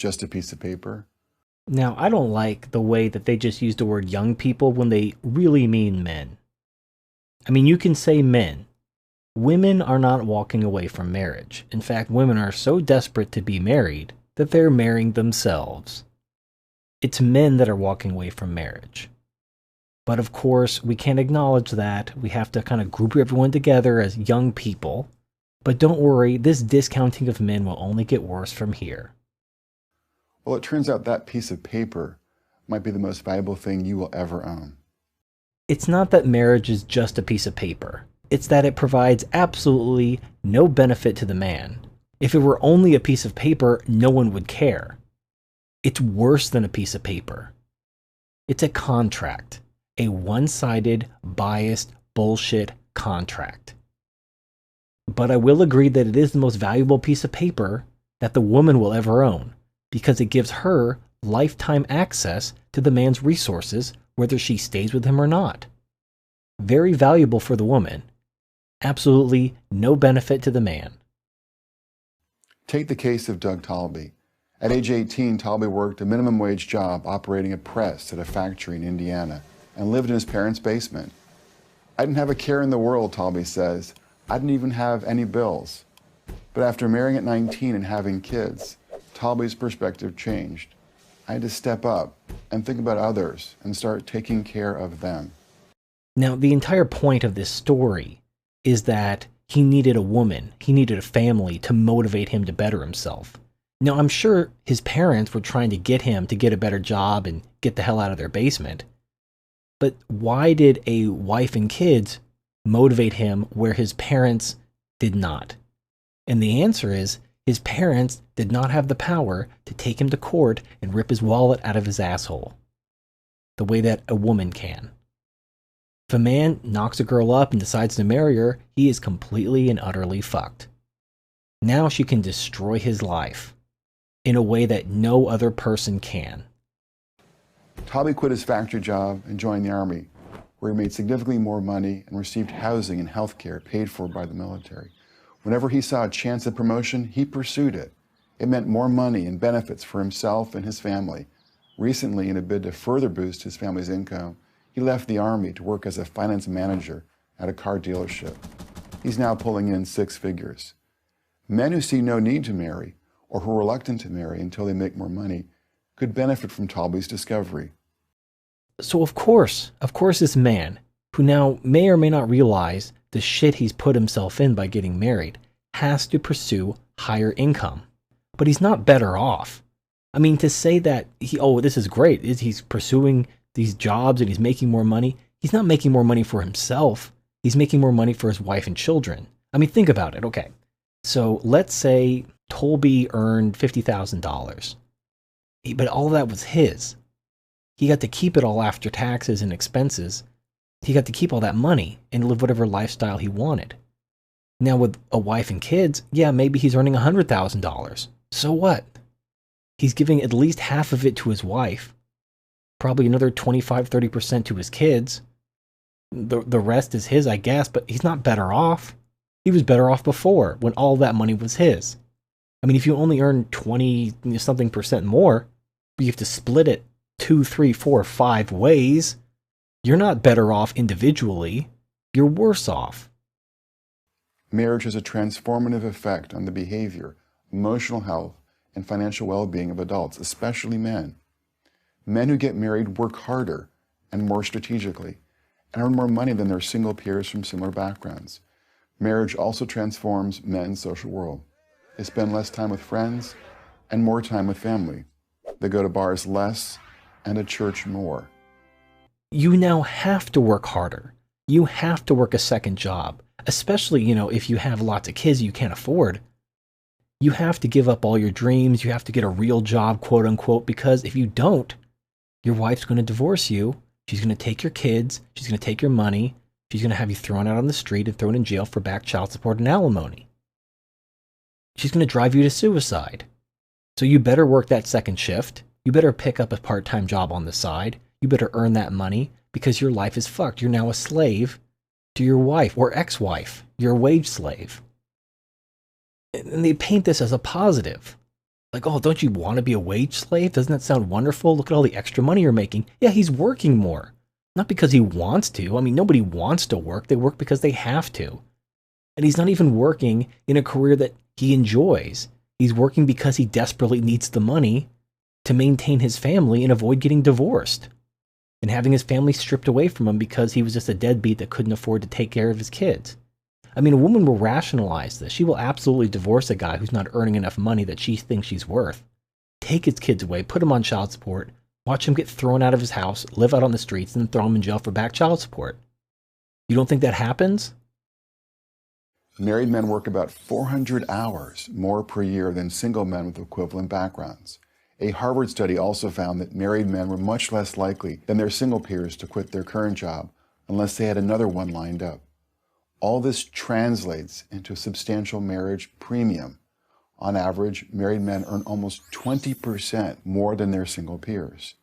just a piece of paper? Now, I don't like the way that they just use the word young people when they really mean men. I mean, you can say men. Women are not walking away from marriage. In fact, women are so desperate to be married that they're marrying themselves. It's men that are walking away from marriage. But of course, we can't acknowledge that. We have to kind of group everyone together as young people. But don't worry, this discounting of men will only get worse from here. Well, it turns out that piece of paper might be the most valuable thing you will ever own. It's not that marriage is just a piece of paper. It's that it provides absolutely no benefit to the man. If it were only a piece of paper, no one would care. It's worse than a piece of paper. It's a contract. A one-sided, biased, bullshit contract. But I will agree that it is the most valuable piece of paper that the woman will ever own, because it gives her lifetime access to the man's resources, whether she stays with him or not. Very valuable for the woman. Absolutely no benefit to the man. Take the case of Doug Talby. At age 18, Talby worked a minimum wage job operating a press at a factory in Indiana and lived in his parents' basement. I didn't have a care in the world, Talby says. I didn't even have any bills. But after marrying at 19 and having kids, Talby's perspective changed. I had to step up and think about others and start taking care of them. Now, the entire point of this story is that he needed a woman, he needed a family to motivate him to better himself. Now, I'm sure his parents were trying to get him to get a better job and get the hell out of their basement. But why did a wife and kids motivate him where his parents did not? And the answer is, his parents did not have the power to take him to court and rip his wallet out of his asshole, the way that a woman can. If a man knocks a girl up and decides to marry her, he is completely and utterly fucked. Now she can destroy his life in a way that no other person can. Talby quit his factory job and joined the Army, where he made significantly more money and received housing and health care paid for by the military. Whenever he saw a chance at promotion, he pursued it. It meant more money and benefits for himself and his family. Recently, in a bid to further boost his family's income, he left the Army to work as a finance manager at a car dealership. He's now pulling in 6 figures. Men who see no need to marry, or who are reluctant to marry until they make more money, could benefit from Talby's discovery. So of course this man, who now may or may not realize the shit he's put himself in by getting married, has to pursue higher income. But he's not better off. I mean, to say that, this is great, he's pursuing these jobs and he's making more money. He's not making more money for himself. He's making more money for his wife and children. I mean, think about it. Okay, so let's say Talby earned $50,000. But all of that was his. He got to keep it all after taxes and expenses. He got to keep all that money and live whatever lifestyle he wanted. Now with a wife and kids, yeah, maybe he's earning $100,000. So what? He's giving at least half of it to his wife. Probably another 25-30% to his kids. The rest is his, I guess, but he's not better off. He was better off before, when all that money was his. I mean, if you only earn 20-something% more, but you have to split it 2, 3, 4, 5 ways, you're not better off individually. You're worse off. Marriage has a transformative effect on the behavior, emotional health, and financial well-being of adults, especially men. Men who get married work harder and more strategically and earn more money than their single peers from similar backgrounds. Marriage also transforms men's social world. They spend less time with friends and more time with family. They go to bars less and to church more. You now have to work harder. You have to work a second job, especially, if you have lots of kids you can't afford. You have to give up all your dreams. You have to get a real job, quote unquote, because if you don't, your wife's going to divorce you. She's going to take your kids. She's going to take your money. She's going to have you thrown out on the street and thrown in jail for back child support and alimony. She's going to drive you to suicide. So you better work that second shift. You better pick up a part-time job on the side. You better earn that money because your life is fucked. You're now a slave to your wife or ex-wife. You're a wage slave. And they paint this as a positive. Like, oh, don't you want to be a wage slave? Doesn't that sound wonderful? Look at all the extra money you're making. Yeah, he's working more. Not because he wants to. I mean, nobody wants to work. They work because they have to. And he's not even working in a career that he enjoys. He's working because he desperately needs the money to maintain his family and avoid getting divorced and having his family stripped away from him because he was just a deadbeat that couldn't afford to take care of his kids. I mean, a woman will rationalize this. She will absolutely divorce a guy who's not earning enough money that she thinks she's worth. Take his kids away, put him on child support, watch him get thrown out of his house, live out on the streets, and then throw him in jail for back child support. You don't think that happens? Married men work about 400 hours more per year than single men with equivalent backgrounds. A Harvard study also found that married men were much less likely than their single peers to quit their current job unless they had another one lined up. All this translates into a substantial marriage premium. On average, married men earn almost 20% more than their single peers.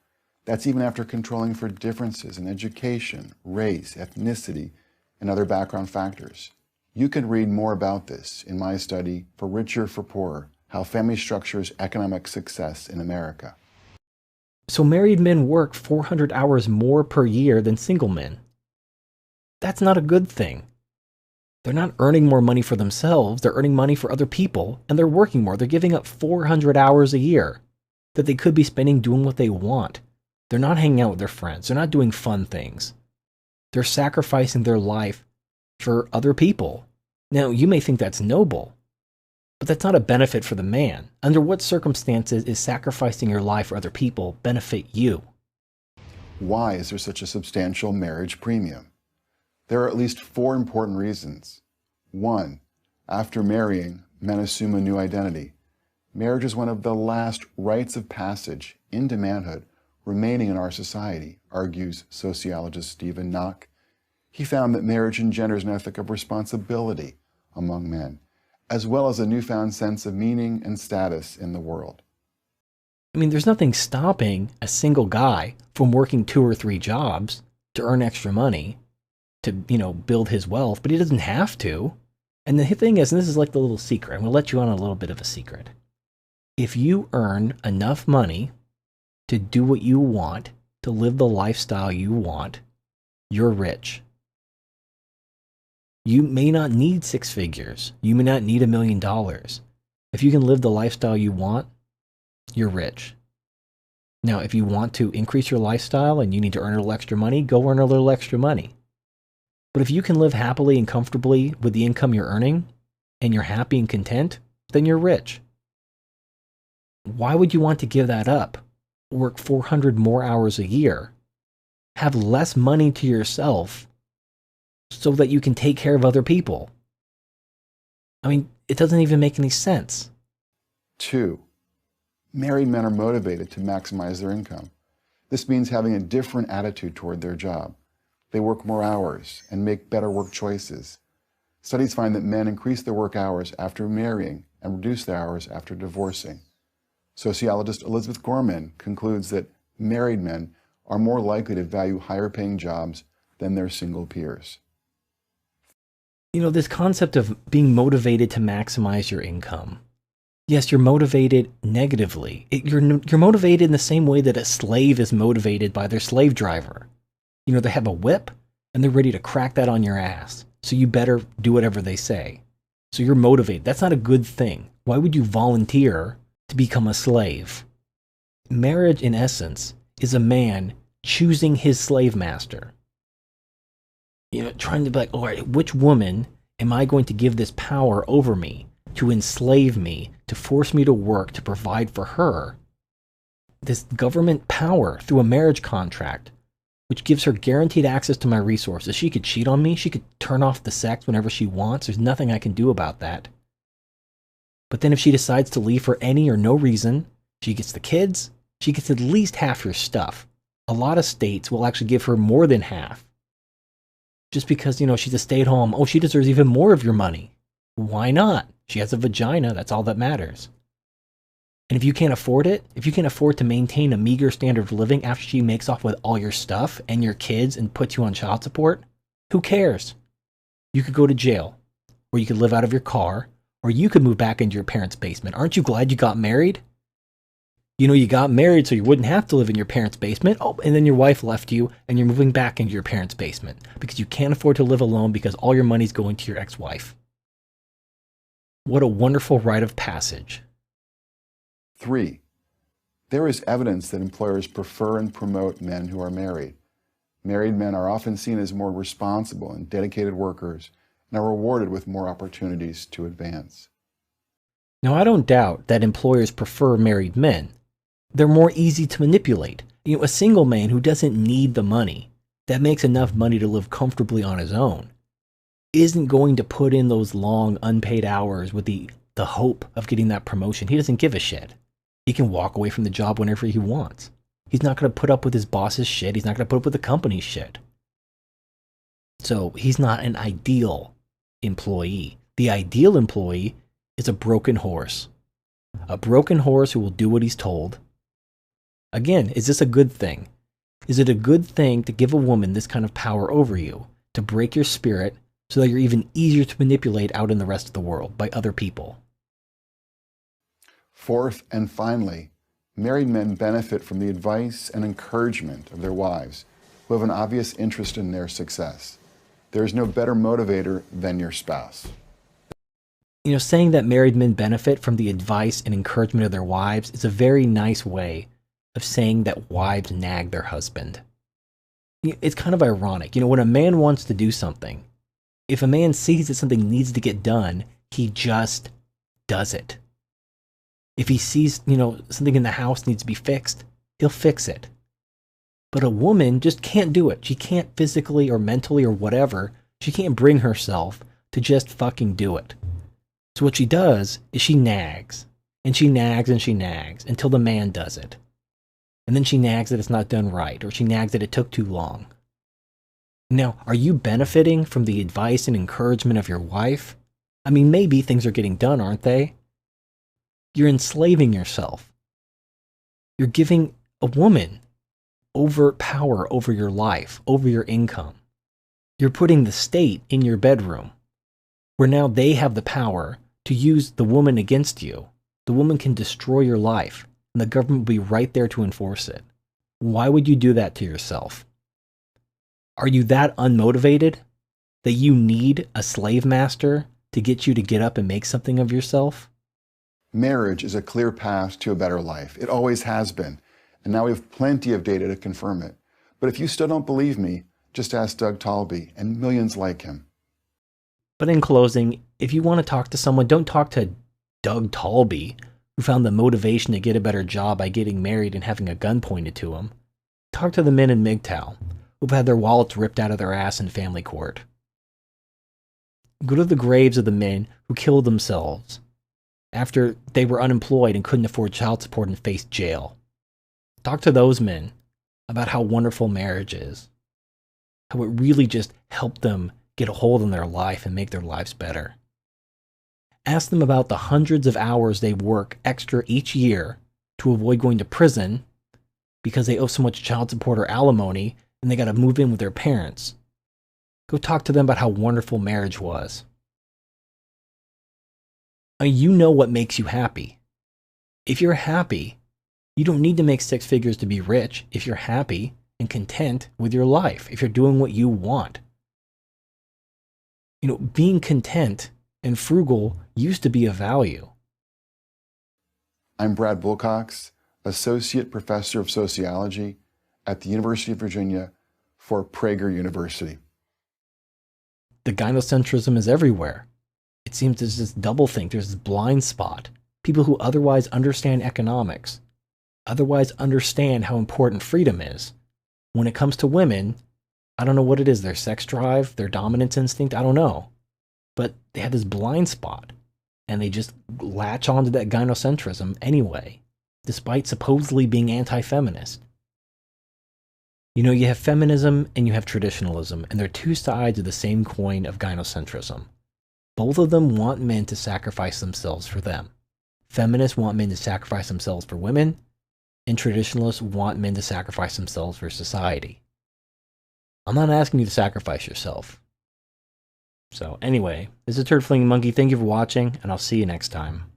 That's even after controlling for differences in education, race, ethnicity, and other background factors. You can read more about this in my study, For Richer, for Poorer, How Family Structures Economic Success in America. So married men work 400 hours more per year than single men. That's not a good thing. They're not earning more money for themselves, they're earning money for other people, and they're working more. They're giving up 400 hours a year that they could be spending doing what they want. They're not hanging out with their friends. They're not doing fun things. They're sacrificing their life for other people. Now, you may think that's noble, but that's not a benefit for the man. Under what circumstances is sacrificing your life for other people benefit you? Why is there such a substantial marriage premium? There are at least 4 important reasons. 1, after marrying, men assume a new identity. Marriage is one of the last rites of passage into manhood remaining in our society, argues sociologist Stephen Knock. He found that marriage engenders an ethic of responsibility among men, as well as a newfound sense of meaning and status in the world. I mean, there's nothing stopping a single guy from working 2 or 3 jobs to earn extra money, to, build his wealth, but he doesn't have to. And the thing is, and this is like the little secret, I'm going to let you on a little bit of a secret. If you earn enough money to do what you want, to live the lifestyle you want, you're rich. You may not need 6 figures. You may not need $1 million. If you can live the lifestyle you want, you're rich. Now, if you want to increase your lifestyle and you need to earn a little extra money, go earn a little extra money. But if you can live happily and comfortably with the income you're earning, and you're happy and content, then you're rich. Why would you want to give that up? Work 400 more hours a year, have less money to yourself, so that you can take care of other people? I mean, it doesn't even make any sense. 2, married men are motivated to maximize their income. This means having a different attitude toward their job. They work more hours and make better work choices. Studies find that men increase their work hours after marrying and reduce their hours after divorcing. Sociologist Elizabeth Gorman concludes that married men are more likely to value higher paying jobs than their single peers. This concept of being motivated to maximize your income. Yes, you're motivated negatively. You're motivated in the same way that a slave is motivated by their slave driver. They have a whip and they're ready to crack that on your ass. So you better do whatever they say. So you're motivated. That's not a good thing. Why would you volunteer to become a slave? Marriage, in essence, is a man choosing his slave master. Trying to be like, all right, which woman am I going to give this power over me, to enslave me, to force me to work, to provide for her? This government power through a marriage contract, which gives her guaranteed access to my resources. She could cheat on me. She could turn off the sex whenever she wants. There's nothing I can do about that. But then if she decides to leave for any or no reason, she gets the kids. She gets at least half your stuff. A lot of states will actually give her more than half. Just because, she's a stay-at-home, she deserves even more of your money. Why not? She has a vagina, that's all that matters. And if you can't afford it, if you can't afford to maintain a meager standard of living after she makes off with all your stuff and your kids and puts you on child support, who cares? You could go to jail, or you could live out of your car, or you could move back into your parents' basement. Aren't you glad you got married? You got married so you wouldn't have to live in your parents' basement. Oh, and then your wife left you and you're moving back into your parents' basement because you can't afford to live alone because all your money's going to your ex-wife. What a wonderful rite of passage. 3. There is evidence that employers prefer and promote men who are married. Married men are often seen as more responsible and dedicated workers and are rewarded with more opportunities to advance. Now, I don't doubt that employers prefer married men. They're more easy to manipulate. A single man who doesn't need the money, that makes enough money to live comfortably on his own, isn't going to put in those long unpaid hours with the hope of getting that promotion. He doesn't give a shit. He can walk away from the job whenever he wants. He's not going to put up with his boss's shit. He's not going to put up with the company's shit. So he's not an ideal employee. The ideal employee is a broken horse. A broken horse who will do what he's told. Again, is this a good thing? Is it a good thing to give a woman this kind of power over you, to break your spirit so that you're even easier to manipulate out in the rest of the world by other people? 4th and finally, married men benefit from the advice and encouragement of their wives, who have an obvious interest in their success. There is no better motivator than your spouse. Saying that married men benefit from the advice and encouragement of their wives is a very nice way of saying that wives nag their husband. It's kind of ironic. When a man wants to do something, if a man sees that something needs to get done, he just does it. If he sees, something in the house needs to be fixed, he'll fix it. But a woman just can't do it. She can't physically or mentally or whatever, she can't bring herself to just fucking do it. So what she does is she nags, and she nags and she nags until the man does it. And then she nags that it's not done right, or she nags that it took too long. Now, are you benefiting from the advice and encouragement of your wife? I mean, maybe things are getting done, aren't they? You're enslaving yourself. You're giving a woman power over your life, over your income. You're putting the state in your bedroom, where now they have the power to use the woman against you. The woman can destroy your life, and the government will be right there to enforce it. Why would you do that to yourself? Are you that unmotivated that you need a slave master to get you to get up and make something of yourself? Marriage is a clear path to a better life. It always has been. And now we have plenty of data to confirm it. But if you still don't believe me, just ask Doug Talby and millions like him. But in closing, if you want to talk to someone, don't talk to Doug Talby, who found the motivation to get a better job by getting married and having a gun pointed to him. Talk to the men in MGTOW, who've had their wallets ripped out of their ass in family court. Go to the graves of the men who killed themselves after they were unemployed and couldn't afford child support and faced jail. Talk to those men about how wonderful marriage is, how it really just helped them get a hold on their life and make their lives better. Ask them about the hundreds of hours they work extra each year to avoid going to prison because they owe so much child support or alimony and they got to move in with their parents. Go talk to them about how wonderful marriage was. You know what makes you happy. If you're happy, you don't need to make 6 figures to be rich if you're happy and content with your life, if you're doing what you want. Being content and frugal used to be a value. I'm Brad Wilcox, Associate Professor of Sociology at the University of Virginia for Prager University. The gynocentrism is everywhere. It seems there's this doublethink, there's this blind spot. People who otherwise understand economics, otherwise understand how important freedom is. When it comes to women, I don't know what it is, their sex drive, their dominance instinct, I don't know. But they have this blind spot, and they just latch onto that gynocentrism anyway, despite supposedly being anti-feminist. You have feminism and you have traditionalism, and they're two sides of the same coin of gynocentrism. Both of them want men to sacrifice themselves for them. Feminists want men to sacrifice themselves for women, and traditionalists want men to sacrifice themselves for society. I'm not asking you to sacrifice yourself. So anyway, this is Turd Flinging Monkey. Thank you for watching, and I'll see you next time.